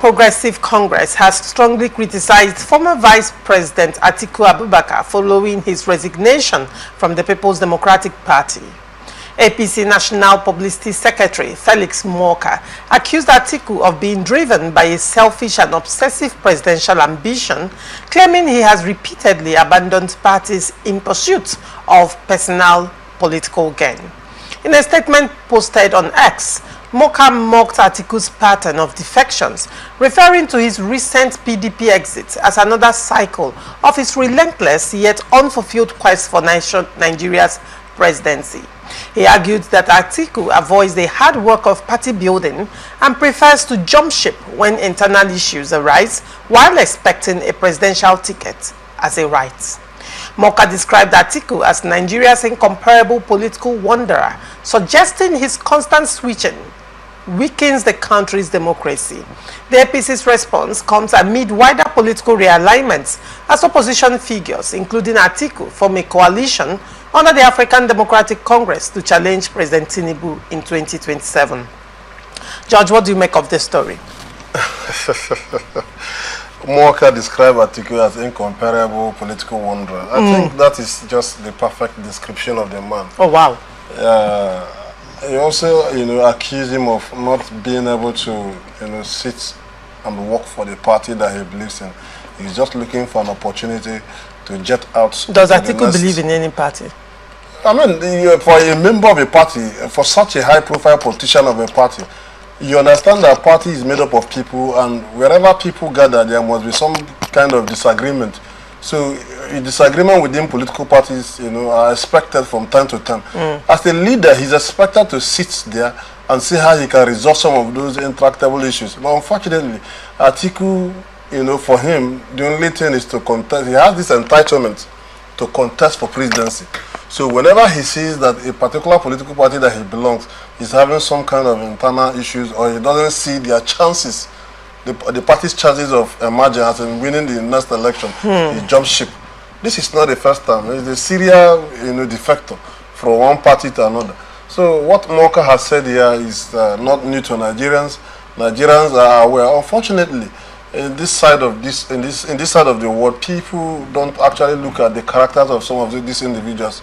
Progressive Congress has strongly criticized former Vice President Atiku Abubakar following his resignation from the People's Democratic Party. APC National Publicity Secretary Felix Morka accused Atiku of being driven by a selfish and obsessive presidential ambition, claiming he has repeatedly abandoned parties in pursuit of personal political gain. In a statement posted on X, Morka mocked Atiku's pattern of defections, referring to his recent PDP exit as another cycle of his relentless yet unfulfilled quest for Nigeria's presidency. He argued that Atiku avoids the hard work of party building and prefers to jump ship when internal issues arise while expecting a presidential ticket as a right. Morka described Atiku as Nigeria's incomparable political wanderer, suggesting his constant switching weakens the country's democracy. The APC's response comes amid wider political realignments as opposition figures, including Atiku, form a coalition under the African Democratic Congress to challenge President Tinubu in 2027. George, what do you make of this story? Morka described Atiku as incomparable political wanderer. I think that is just the perfect description of the man. Oh, wow. He also, accused him of not being able to, sit and work for the party that he believes in. He's just looking for an opportunity to jet out. Does Atiku believe in any party? I mean, for a member of a party, for such a high-profile politician of a party, you understand that a party is made up of people, and wherever people gather, there must be some kind of disagreement. So, disagreement within political parties, are expected from time to time. As a leader, he's expected to sit there and see how he can resolve some of those intractable issues. But unfortunately, Atiku, for him, the only thing is to contest. He has this entitlement to contest for presidency. So whenever he sees that a particular political party that he belongs is having some kind of internal issues, or he doesn't see their chances, the party's chances of emerging as in winning the next election, he jumps ship. This is not the first time. It's a serial, defector from one party to another. So what Morka has said here is not new to Nigerians. Nigerians are aware. Unfortunately, in this side of the world, people don't actually look at the characters of some of these individuals,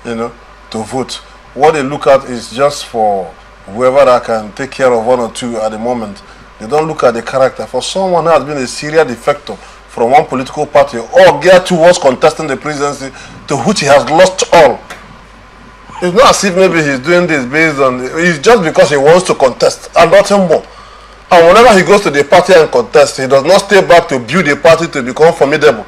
to vote. What they look at is just for whoever that can take care of one or two at the moment. They don't look at the character. For someone who has been a serial defector from one political party or geared towards contesting the presidency, to which he has lost all. It's not as if maybe he's doing this based on, it's just because he wants to contest and nothing more. And whenever he goes to the party and contests, he does not stay back to build the party to become formidable.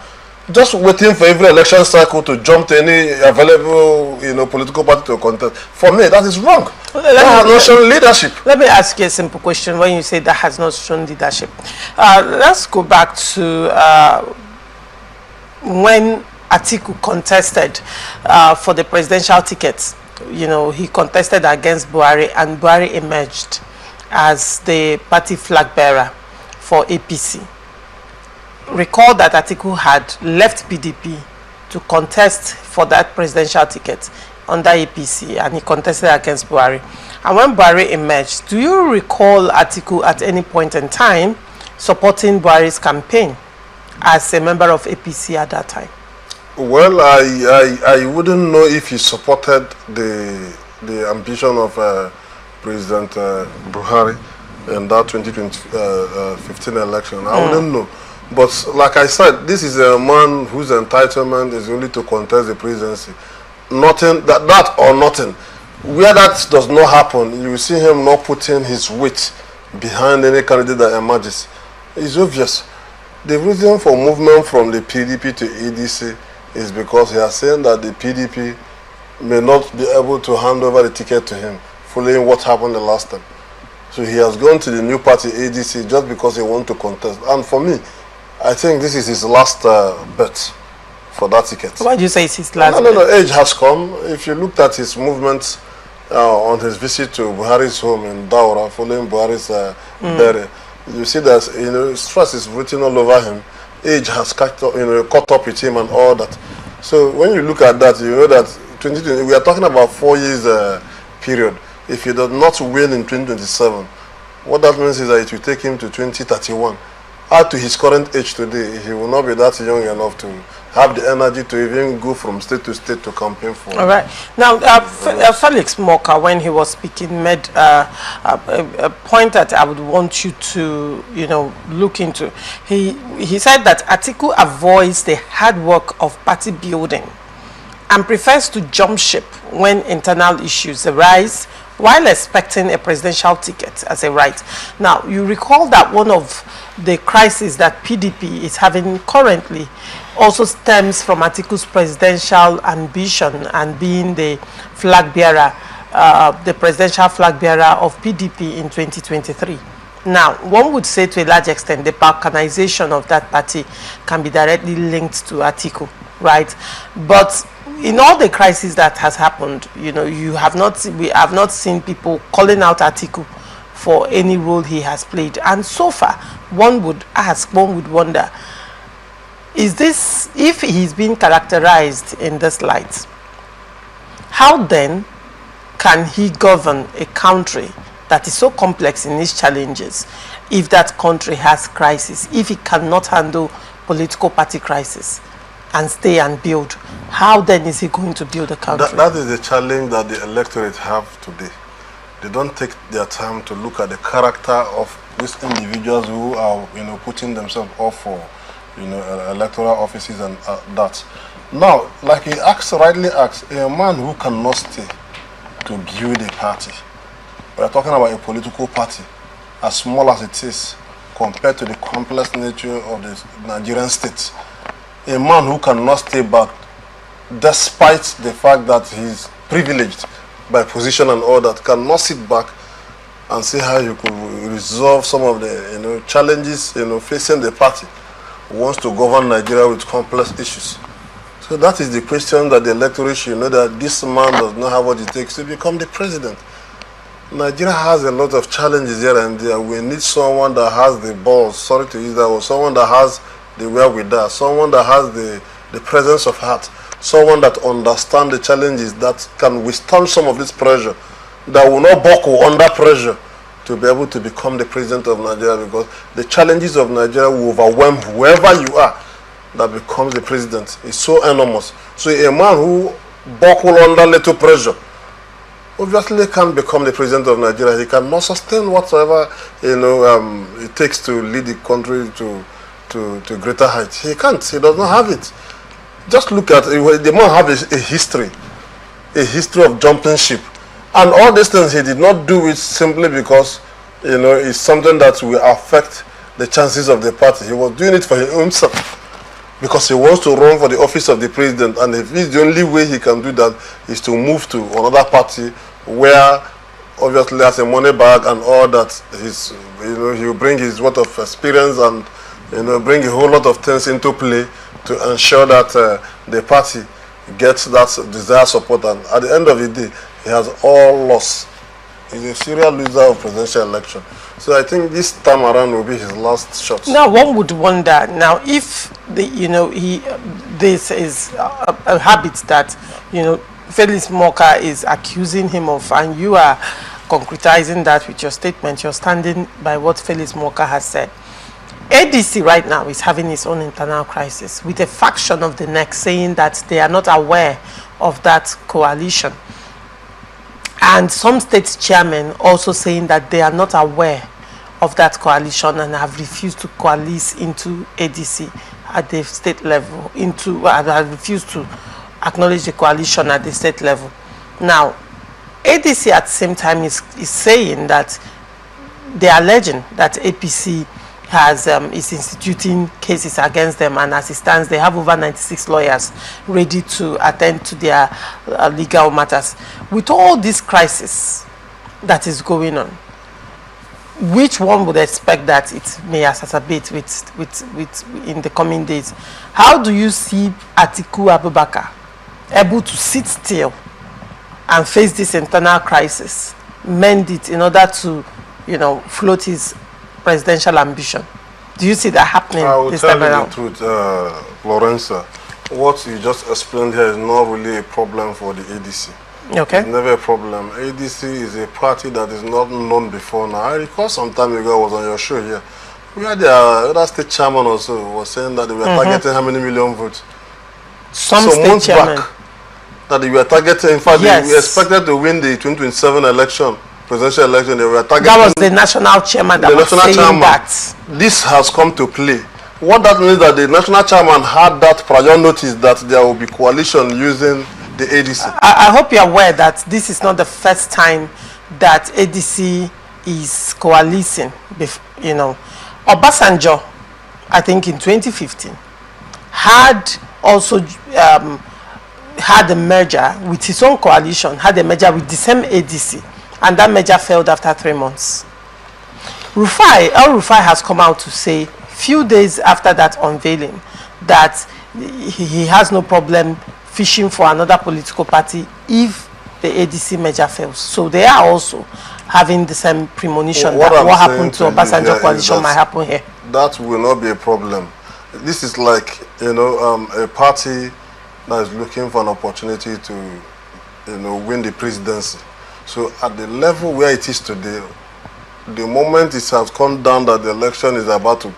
Just waiting for every election cycle to jump to any available, political party to contest. For me, that is wrong. That has not shown leadership. Let me ask you a simple question. When you say that has not shown leadership, let's go back to when Atiku contested for the presidential ticket. He contested against Buhari, and Buhari emerged as the party flag bearer for APC. Recall that Atiku had left PDP to contest for that presidential ticket under APC, and he contested against Buhari. And when Buhari emerged, do you recall Atiku at any point in time supporting Buhari's campaign as a member of APC at that time? Well, I wouldn't know if he supported the ambition of President Buhari in that 2015 election. I wouldn't know. But like I said, this is a man whose entitlement is only to contest the presidency. Nothing, that or nothing. Where that does not happen, you will see him not putting his weight behind any candidate that emerges. It's obvious. The reason for movement from the PDP to ADC is because he has said that the PDP may not be able to hand over the ticket to him, following what happened the last time. So he has gone to the new party, ADC, just because he wants to contest. And for me, I think this is his last bet for that ticket. Why do you say it's his last bet? No, age has come. If you looked at his movements on his visit to Buhari's home in Daura, following Buhari's burial, you see that stress is written all over him. Age has caught up with him and all that. So when you look at that, you know that 2020, we are talking about 4 years period. If he does not win in 2027, What that means is that it will take him to 2031. Add to his current age today, he will not be that young enough to have the energy to even go from state to state to campaign for. All right. Now, Felix Morka, when he was speaking, made a point that I would want you to, look into. He said that Atiku avoids the hard work of party building and prefers to jump ship when internal issues arise while expecting a presidential ticket as a right. Now, you recall that one of the crises that PDP is having currently also stems from Atiku's presidential ambition and being the flag bearer, the presidential flag bearer of PDP in 2023. Now, one would say to a large extent the balkanization of that party can be directly linked to Atiku, right? But in all the crises that has happened, we have not seen people calling out Atiku for any role he has played. And so far, one would wonder, is this, if he's been characterized in this light, how then can he govern a country that is so complex in its challenges if that country has crisis, if it cannot handle political party crisis and stay and build? How then is he going to build a country? That is the challenge that the electorate have today. They don't take their time to look at the character of these individuals who are, putting themselves up for, electoral offices and that. Now, like he rightly asked, a man who cannot stay to build a party. We are talking about a political party, as small as it is, compared to the complex nature of the Nigerian state. A man who cannot stay back, despite the fact that he's privileged by position and all that, cannot sit back and see how you could resolve some of the challenges facing the party. Wants to govern Nigeria with complex issues. So that is the question that the electorate should know, that this man does not have what it takes to become the president. Nigeria has a lot of challenges here and there. We need someone that has the balls, sorry to use that word, someone that has the wherewithal, someone that has the presence of heart, someone that understands the challenges, that can withstand some of this pressure, that will not buckle under pressure to be able to become the president of Nigeria, because the challenges of Nigeria will overwhelm whoever you are that becomes the president. It's so enormous. So a man who buckles under little pressure obviously can't become the president of Nigeria. He cannot sustain whatsoever it takes to lead the country to greater heights. He can't. He does not have it. Just look at it. The man have a history of jumping ship. And all these things he did not do it simply because, it's something that will affect the chances of the party. He was doing it for himself because he wants to run for the office of the president. And if the only way he can do that is to move to another party where obviously has a money bag and all that, he will bring his worth of experience and bring a whole lot of things into play to ensure that the party gets that desired support. And at the end of the day, he has all lost. He's a serial loser of presidential election. So I think this time around will be his last shot. Now, one would wonder, now, if this is a habit that, Felix Morka is accusing him of, and you are concretizing that with your statement, you're standing by what Felix Morka has said. ADC right now is having its own internal crisis, with a faction of the NEC saying that they are not aware of that coalition. And some state chairmen also saying that they are not aware of that coalition and have refused to coalesce into ADC at the state level, have refused to acknowledge the coalition at the state level. Now, ADC at the same time is saying that they are alleging that APC is instituting cases against them, and as it stands, they have over 96 lawyers ready to attend to their legal matters. With all this crisis that is going on, which one would expect that it may exacerbate with in the coming days? How do you see Atiku Abubakar able to sit still and face this internal crisis, mend it in order to, float his presidential ambition? Do you see that happening this time around? I will tell you the truth, Lorenza. What you just explained here is not really a problem for the ADC. Okay. It's never a problem. ADC is a party that is not known before now. I recall some time ago I was on your show here. We had the other state chairman also was saying that they were targeting how many million votes? Some state chairman. Back, that they were targeting. In fact, yes. they were expected to win the 2027 election, presidential election. They were targeting. That was the national chairman that was saying that. This has come to play. What that means that the national chairman had that prior notice that there will be coalition using the ADC. I hope you're aware that this is not the first time that ADC is coalescing. You know, Obasanjo, I think in 2015, had also had a merger with his own coalition, had a merger with the same ADC, and that merger failed after 3 months. El-Rufai has come out to say, few days after that unveiling, that he has no problem fishing for another political party if the ADC merger fails. So they are also having the same premonition that what happened to Obasanjo coalition might happen here. That will not be a problem. This is like, a party that is looking for an opportunity to, win the presidency. So at the level where it is today, the moment it has come down that the election is about to,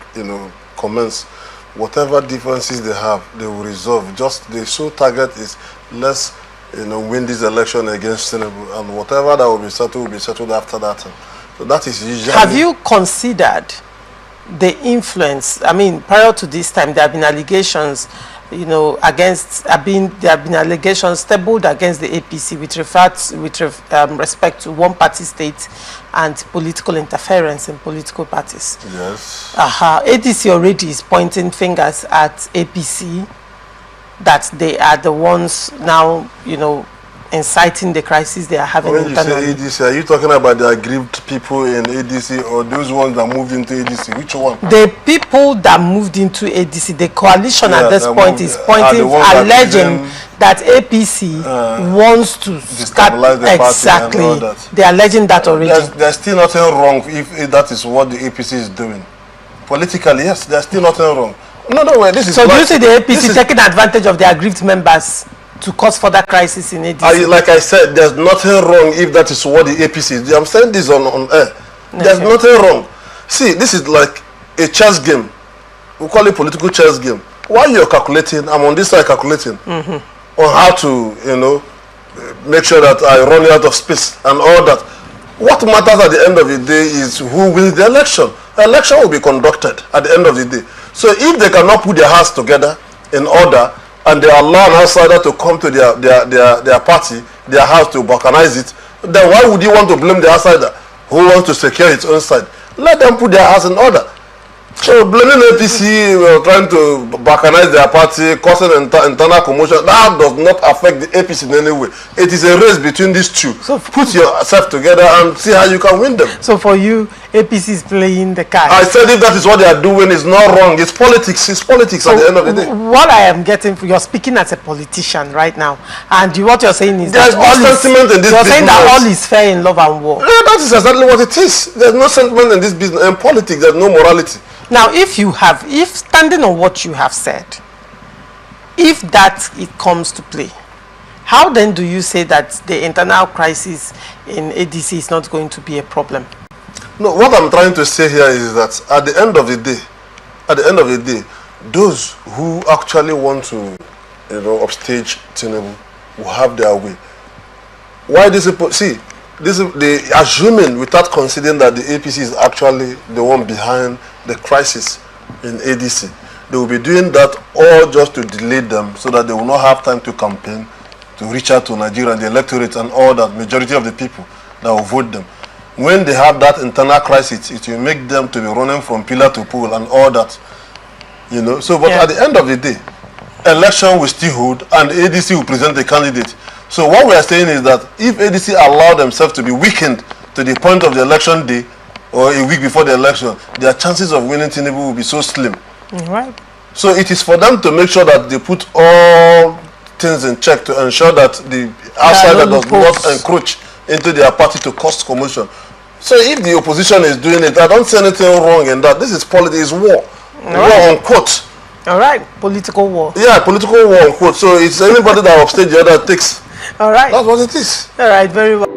commence, whatever differences they have, they will resolve. Just the sole target is let's, win this election against Tinubu, and whatever that will be settled after that. So that is usually. Have you considered the influence? I mean, prior to this time, there have been allegations, there have been allegations tabled against the APC with respect to one-party state and political interference in political parties. Yes. ADC already is pointing fingers at APC that they are the ones now, inciting the crisis they are having internally. When you say ADC, are you talking about the aggrieved people in ADC or those ones that moved into ADC? Which one? The people that moved into ADC, the coalition at this point is pointing, alleging that APC wants to destabilize the exactly. Party and all that. They are alleging that already. There's still nothing wrong if that is what the APC is doing. Politically, yes, there's still nothing wrong. No way. This is. So do you see the APC taking advantage of the aggrieved members to cause further crisis in ADC? Like I said, there's nothing wrong if that is what the APC is. I'm saying this on air. There's nothing wrong. See, this is like a chess game. We call it political chess game. While you're calculating, I'm on this side calculating on how to, make sure that I run out of space and all that. What matters at the end of the day is who wins the election. The election will be conducted at the end of the day. So if they cannot put their hearts together in order, and they allow an outsider to come to their party, their house to balkanize it, then why would you want to blame the outsider who wants to secure its own side? Let them put their house in order. So blaming APC, trying to balkanize their party, causing internal commotion, that does not affect the APC in any way. It is a race between these two. So put yourself together and see how you can win them. So for you, APC is playing the card. I said if that is what they are doing, it's not wrong. It's politics. It's politics so at the end of the day. What I am getting, you're speaking as a politician right now, and what you're saying is there's that no sentiment in this business. You're saying that all is fair in love and war. Yeah, that is exactly what it is. There's no sentiment in this business. In politics, there's no morality. Now, if standing on what you have said, if that it comes to play, how then do you say that the internal crisis in ADC is not going to be a problem? No, what I'm trying to say here is that at the end of the day, those who actually want to, upstage Tinubu will have their way. Why this? See, this is the assuming without considering that the APC is actually the one behind the crisis in ADC. They will be doing that all just to delay them so that they will not have time to campaign, to reach out to Nigeria and the electorate and all that, majority of the people that will vote them. When they have that internal crisis, it will make them to be running from pillar to pole and all that. So, but at the end of the day, election will still hold and ADC will present a candidate. So what we are saying is that if ADC allow themselves to be weakened to the point of the election day or a week before the election, their chances of winning Tinubu will be so slim. Right. So it is for them to make sure that they put all things in check to ensure that the outsider does not encroach into their party to cause commotion. So if the opposition is doing it, I don't see anything wrong in that. This is politics, war. War unquote. All right, political war. Yeah, political war unquote. So it's anybody that upstage the other takes. All right. That's what it is. All right, very well.